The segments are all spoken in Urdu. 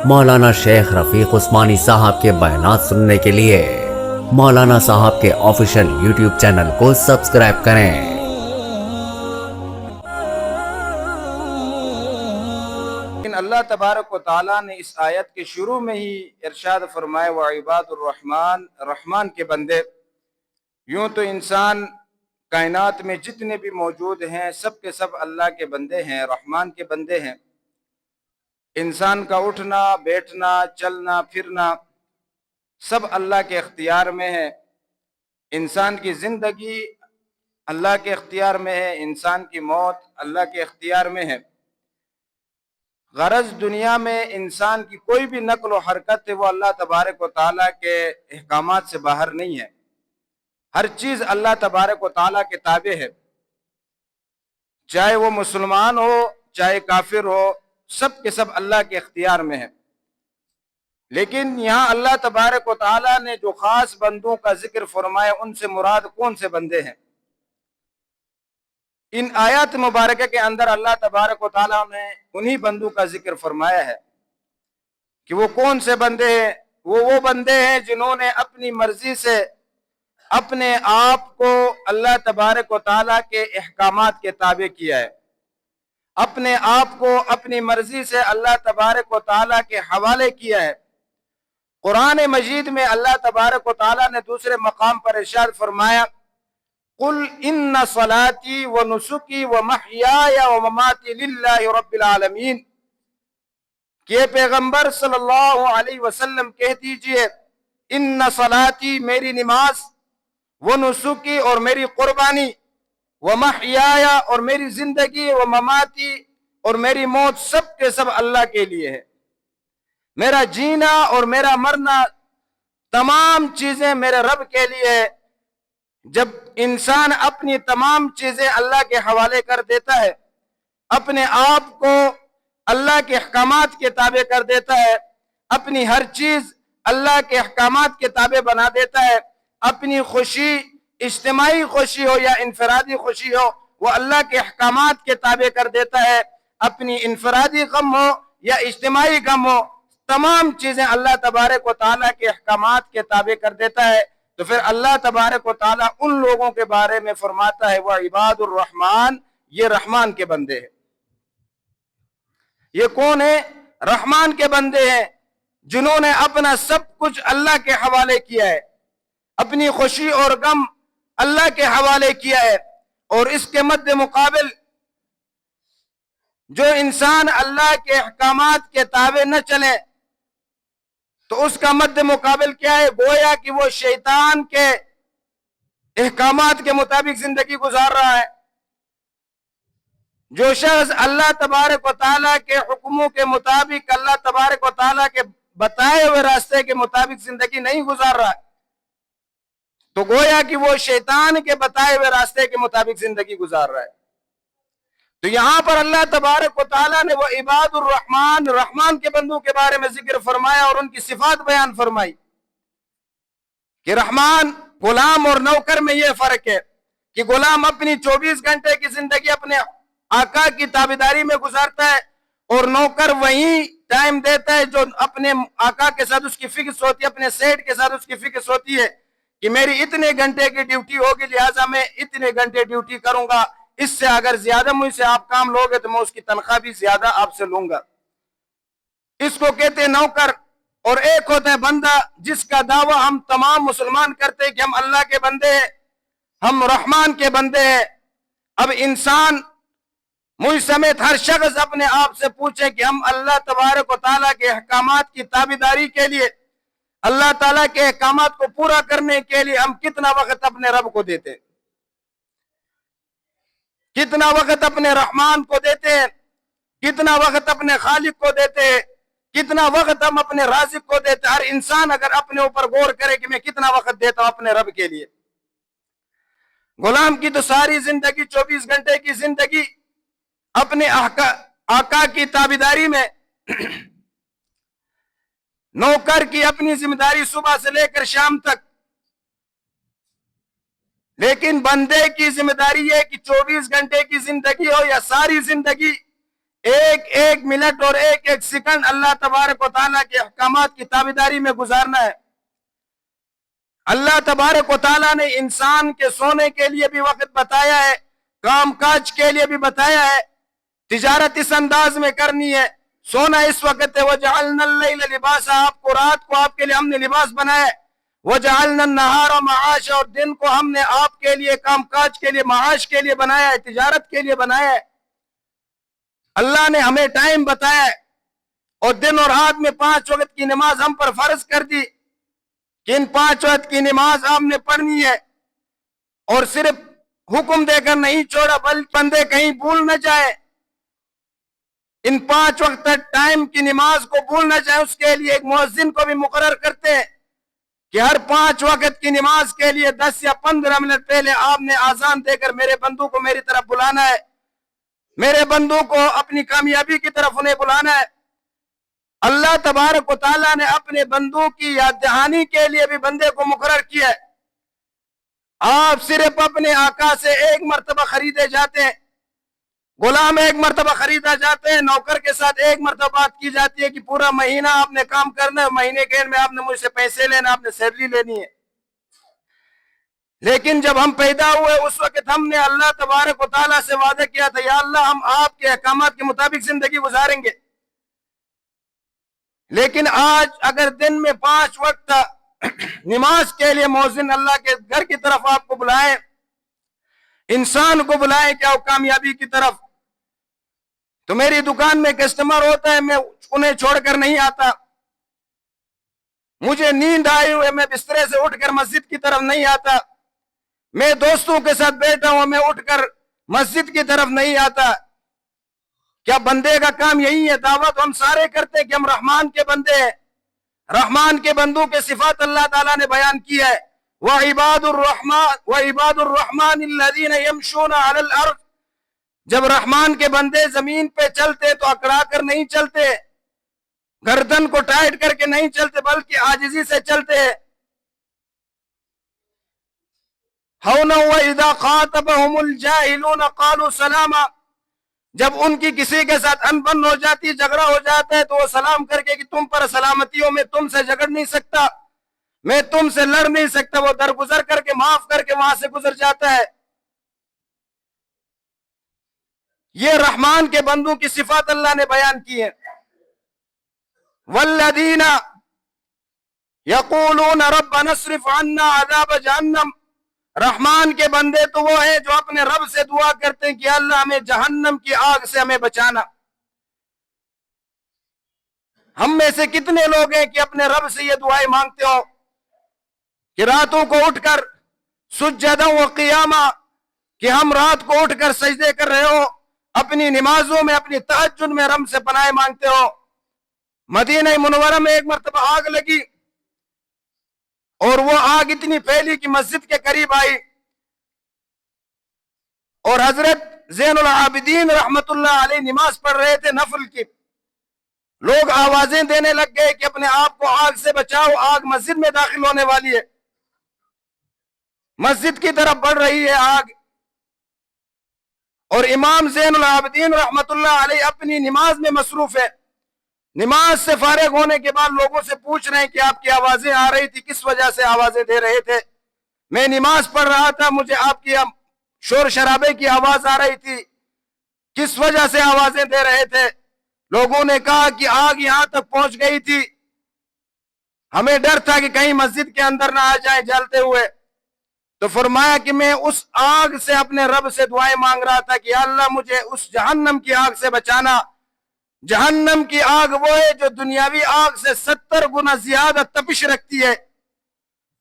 مولانا شیخ رفیق عثمانی صاحب کے بیانات سننے کے لیے مولانا صاحب کے آفیشیل یوٹیوب چینل کو سبسکرائب کریں۔ لیکن اللہ تبارک و تعالیٰ نے اس آیت کے شروع میں ہی ارشاد فرمائے وعباد الرحمن، رحمان کے بندے۔ یوں تو انسان کائنات میں جتنے بھی موجود ہیں سب کے سب اللہ کے بندے ہیں، رحمان کے بندے ہیں۔ انسان کا اٹھنا بیٹھنا چلنا پھرنا سب اللہ کے اختیار میں ہے۔ انسان کی زندگی اللہ کے اختیار میں ہے، انسان کی موت اللہ کے اختیار میں ہے۔ غرض دنیا میں انسان کی کوئی بھی نقل و حرکت ہے وہ اللہ تبارک و تعالیٰ کے احکامات سے باہر نہیں ہے۔ ہر چیز اللہ تبارک و تعالیٰ کے تابع ہے، چاہے وہ مسلمان ہو چاہے کافر ہو، سب کے سب اللہ کے اختیار میں ہے۔ لیکن یہاں اللہ تبارک و تعالیٰ نے جو خاص بندوں کا ذکر فرمایا، ان سے مراد کون سے بندے ہیں؟ ان آیات مبارکہ کے اندر اللہ تبارک و تعالیٰ نے انہی بندوں کا ذکر فرمایا ہے کہ وہ کون سے بندے ہیں۔ وہ بندے ہیں جنہوں نے اپنی مرضی سے اپنے آپ کو اللہ تبارک و تعالیٰ کے احکامات کے تابع کیا ہے، اپنے آپ کو اپنی مرضی سے اللہ تبارک و تعالیٰ کے حوالے کیا ہے۔ قرآن مجید میں اللہ تبارک و تعالیٰ نے دوسرے مقام پر ارشاد فرمایا قُلْ إِنَّ صَلَاتِي وَنُسُكِي وَمَحْيَايَ وَمَمَاتِي لِلَّهِ رَبِّ الْعَالَمِينَ کہ پیغمبر صلی اللہ علیہ وسلم کہہ دیجئے اِنَّ صَلَاتِي میری نماز، وَنُسُكِي اور میری قربانی، وَمَحْيَايَ اور میری زندگی، وَمَمَاتِي اور میری موت سب کے سب اللہ کے لیے ہے۔ میرا جینا اور میرا مرنا تمام چیزیں میرے رب کے لیے ہے۔ جب انسان اپنی تمام چیزیں اللہ کے حوالے کر دیتا ہے، اپنے آپ کو اللہ کے احکامات کے تابع کر دیتا ہے، اپنی ہر چیز اللہ کے احکامات کے تابع بنا دیتا ہے، اپنی خوشی اجتماعی خوشی ہو یا انفرادی خوشی ہو وہ اللہ کے احکامات کے تابع کر دیتا ہے، اپنی انفرادی غم ہو یا اجتماعی غم ہو تمام چیزیں اللہ تبارک و تعالیٰ کے احکامات کے تابع کر دیتا ہے، تو پھر اللہ تبارک و تعالیٰ ان لوگوں کے بارے میں فرماتا ہے وہ عباد الرحمن، یہ رحمان کے بندے ہیں۔ یہ کون ہیں؟ رحمان کے بندے ہیں جنہوں نے اپنا سب کچھ اللہ کے حوالے کیا ہے، اپنی خوشی اور غم اللہ کے حوالے کیا ہے۔ اور اس کے مد مقابل جو انسان اللہ کے احکامات کے تابع نہ چلے تو اس کا مد مقابل کیا ہے؟ گویا کہ وہ شیطان کے احکامات کے مطابق زندگی گزار رہا ہے۔ جو شخص اللہ تبارک و تعالیٰ کے حکموں کے مطابق، اللہ تبارک و تعالیٰ کے بتائے ہوئے راستے کے مطابق زندگی نہیں گزار رہا ہے تو گویا کہ وہ شیطان کے بتائے ہوئے راستے کے مطابق زندگی گزار رہا ہے۔ تو یہاں پر اللہ تبارک و تعالیٰ نے وہ عباد الرحمن، رحمان کے بندوں کے بارے میں ذکر فرمایا اور ان کی صفات بیان فرمائی کہ رحمان غلام اور نوکر میں یہ فرق ہے کہ غلام اپنی 24 گھنٹے کی زندگی اپنے آقا کی تابعداری میں گزارتا ہے اور نوکر وہی ٹائم دیتا ہے جو اپنے آقا کے ساتھ اس کی فکس ہوتی ہے، اپنے سیٹ کے ساتھ اس کی فکس ہوتی ہے کہ میری اتنے گھنٹے کی ڈیوٹی ہوگی لہٰذا میں اتنے گھنٹے ڈیوٹی کروں گا، اس سے اگر زیادہ مجھ سے آپ کام لوگے تو میں اس کی تنخواہ بھی زیادہ آپ سے لوں گا۔ اس کو کہتے ہیں نوکر۔ اور ایک ہوتا ہے بندہ جس کا دعویٰ ہم تمام مسلمان کرتے ہیں کہ ہم اللہ کے بندے ہیں، ہم رحمان کے بندے ہیں۔ اب انسان مجھ سمیت ہر شخص اپنے آپ سے پوچھے کہ ہم اللہ تبارک و تعالیٰ کے احکامات کی تابعداری کے لیے، اللہ تعالیٰ کے احکامات کو پورا کرنے کے لیے ہم کتنا وقت اپنے رب کو دیتے ہیں، کتنا وقت اپنے رحمان کو دیتے ہیں، کتنا وقت اپنے خالق کو دیتے ہیں، کتنا وقت ہم اپنے رازق کو دیتے ہیں۔ ہر انسان اگر اپنے اوپر غور کرے کہ میں کتنا وقت دیتا ہوں اپنے رب کے لیے۔ غلام کی تو ساری زندگی 24 گھنٹے کی زندگی اپنے آقا کی تابعداری میں، نوکر کی اپنی ذمہ داری صبح سے لے کر شام تک، لیکن بندے کی ذمہ داری یہ کہ 24 گھنٹے کی زندگی ہو یا ساری زندگی ایک ایک منٹ اور ایک ایک سیکنڈ اللہ تبارک و تعالیٰ کے احکامات کی تابعداری میں گزارنا ہے۔ اللہ تبارک و تعالیٰ نے انسان کے سونے کے لیے بھی وقت بتایا ہے، کام کاج کے لیے بھی بتایا ہے، تجارت اس انداز میں کرنی ہے، سونا اس وقت ہے۔ وَجَعَلْنَا اللَّيْلَ لِبَاسًا، آپ کو رات کو آپ کے لیے ہم نے لباس بنایا ہے۔ وَجَعَلْنَا النَّهَارَ مَعَاشًا، اور دن کو ہم نے آپ کے لیے کام کاج کے لیے، معاش کے لیے بنایا ہے، تجارت کے لیے بنایا ہے۔ اللہ نے ہمیں ٹائم بتایا ہے، اور دن اور رات میں 5 وقت کی نماز ہم پر فرض کر دی کہ ان 5 وقت کی نماز آپ نے پڑھنی ہے، اور صرف حکم دے کر نہیں چھوڑا بلکہ بندے کہیں بھول نہ جائے، ان 5 وقت ٹائم کی نماز کو بھول نہ جائے، اس کے لیے ایک مؤذن کو بھی مقرر کرتے ہیں کہ ہر 5 وقت کی نماز کے لیے 10 یا 15 منٹ پہلے آپ نے آذان دے کر میرے بندوں کو میری طرف بلانا ہے، میرے بندوں کو اپنی کامیابی کی طرف انہیں بلانا ہے۔ اللہ تبارک و تعالیٰ نے اپنے بندوں کی یاد دہانی کے لیے بھی بندے کو مقرر کیا ہے۔ آپ صرف اپنے آقا سے ایک مرتبہ خریدے جاتے ہیں، غلام ایک مرتبہ خریدا جاتے ہیں، نوکر کے ساتھ ایک مرتبہ بات کی جاتی ہے کہ پورا مہینہ آپ نے کام کرنا ہے، مہینے کے اینڈ میں آپ نے مجھ سے پیسے لینا، آپ نے سیلری لینی ہے۔ لیکن جب ہم پیدا ہوئے اس وقت ہم نے اللہ تبارک و تعالیٰ سے وعدہ کیا تھا، یا اللہ ہم آپ کے احکامات کے مطابق زندگی گزاریں گے۔ لیکن آج اگر دن میں 5 وقت نماز کے لیے مؤذن اللہ کے گھر کی طرف آپ کو بلائیں، انسان کو بلائیں کیا وہ کامیابی کی طرف، تو میری دکان میں کسٹمر ہوتا ہے، میں انہیں چھوڑ کر نہیں آتا، مجھے نیند آئی ہوئی، میں بسترے سے اٹھ کر مسجد کی طرف نہیں آتا، میں دوستوں کے ساتھ بیٹھا ہوں، میں اٹھ کر مسجد کی طرف نہیں آتا۔ کیا بندے کا کام یہی ہے؟ دعوت ہم سارے کرتے ہیں کہ ہم رحمان کے بندے ہیں، رحمان کے بندوں کے صفات اللہ تعالیٰ نے بیان کی ہے۔ وَعِبَادُ الرَّحْمَانِ الَّذِينَ يَمْشُونَ عَلَى الْأَرْضِ، جب رحمان کے بندے زمین پہ چلتے تو اکڑا کر نہیں چلتے، گردن کو ٹائٹ کر کے نہیں چلتے، بلکہ عاجزی سے چلتے ہیں۔ هَوْنًا وَإِذَا خَاطَبَهُمُ الْجَاهِلُونَ قَالُوا سَلَامًا، جب ان کی کسی کے ساتھ انبن ہو جاتی، جھگڑا ہو جاتا ہے، تو وہ سلام کر کے کہ تم پر سلامتی ہو، میں تم سے جھگڑ نہیں سکتا، میں تم سے لڑ نہیں سکتا، وہ درگزر کر کے معاف کر کے وہاں سے گزر جاتا ہے۔ یہ رحمان کے بندوں کی صفات اللہ نے بیان کی ہے۔ والذین یقولون ربنا اصرف عنا عذاب جہنم، رحمان کے بندے تو وہ ہیں جو اپنے رب سے دعا کرتے ہیں کہ اللہ ہمیں جہنم کی آگ سے ہمیں بچانا۔ ہم میں سے کتنے لوگ ہیں کہ اپنے رب سے یہ دعائیں مانگتے ہو کہ راتوں کو اٹھ کر سجدہ و قیامہ، کہ ہم رات کو اٹھ کر سجدے کر رہے ہو، اپنی نمازوں میں، اپنی تہجد میں رب سے پناہ مانگتے ہو۔ مدینہ منورہ میں ایک مرتبہ آگ لگی، اور وہ آگ اتنی پھیلی کہ مسجد کے قریب آئی، اور حضرت زین العابدین رحمت اللہ علیہ نماز پڑھ رہے تھے نفل کی، لوگ آوازیں دینے لگ گئے کہ اپنے آپ کو آگ سے بچاؤ، آگ مسجد میں داخل ہونے والی ہے، مسجد کی طرف بڑھ رہی ہے آگ، اور امام زین العابدین رحمت اللہ علیہ اپنی نماز میں مصروف ہے۔ نماز سے فارغ ہونے کے بعد لوگوں سے پوچھ رہے ہیں کہ آپ کی آوازیں آ رہی تھی، کس وجہ سے آوازیں دے رہے تھے؟ میں نماز پڑھ رہا تھا، مجھے آپ کی شور شرابے کی آواز آ رہی تھی، کس وجہ سے آوازیں دے رہے تھے؟ لوگوں نے کہا کہ آگ یہاں تک پہنچ گئی تھی، ہمیں ڈر تھا کہ کہیں مسجد کے اندر نہ آ جائیں جلتے ہوئے، تو فرمایا کہ میں اس آگ سے اپنے رب سے دعائیں مانگ رہا تھا کہ اللہ مجھے اس جہنم کی آگ سے بچانا۔ جہنم کی آگ وہ ہے جو دنیاوی آگ سے 70 گنا زیادہ تپش رکھتی ہے،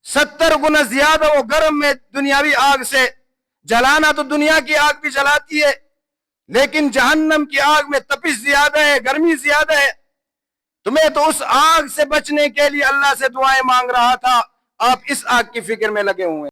70 گنا زیادہ وہ گرم ہے دنیاوی آگ سے۔ جلانا تو دنیا کی آگ بھی جلاتی ہے، لیکن جہنم کی آگ میں تپش زیادہ ہے، گرمی زیادہ ہے۔ تو میں تو اس آگ سے بچنے کے لیے اللہ سے دعائیں مانگ رہا تھا، آپ اس آگ کی فکر میں لگے ہوئے ہیں۔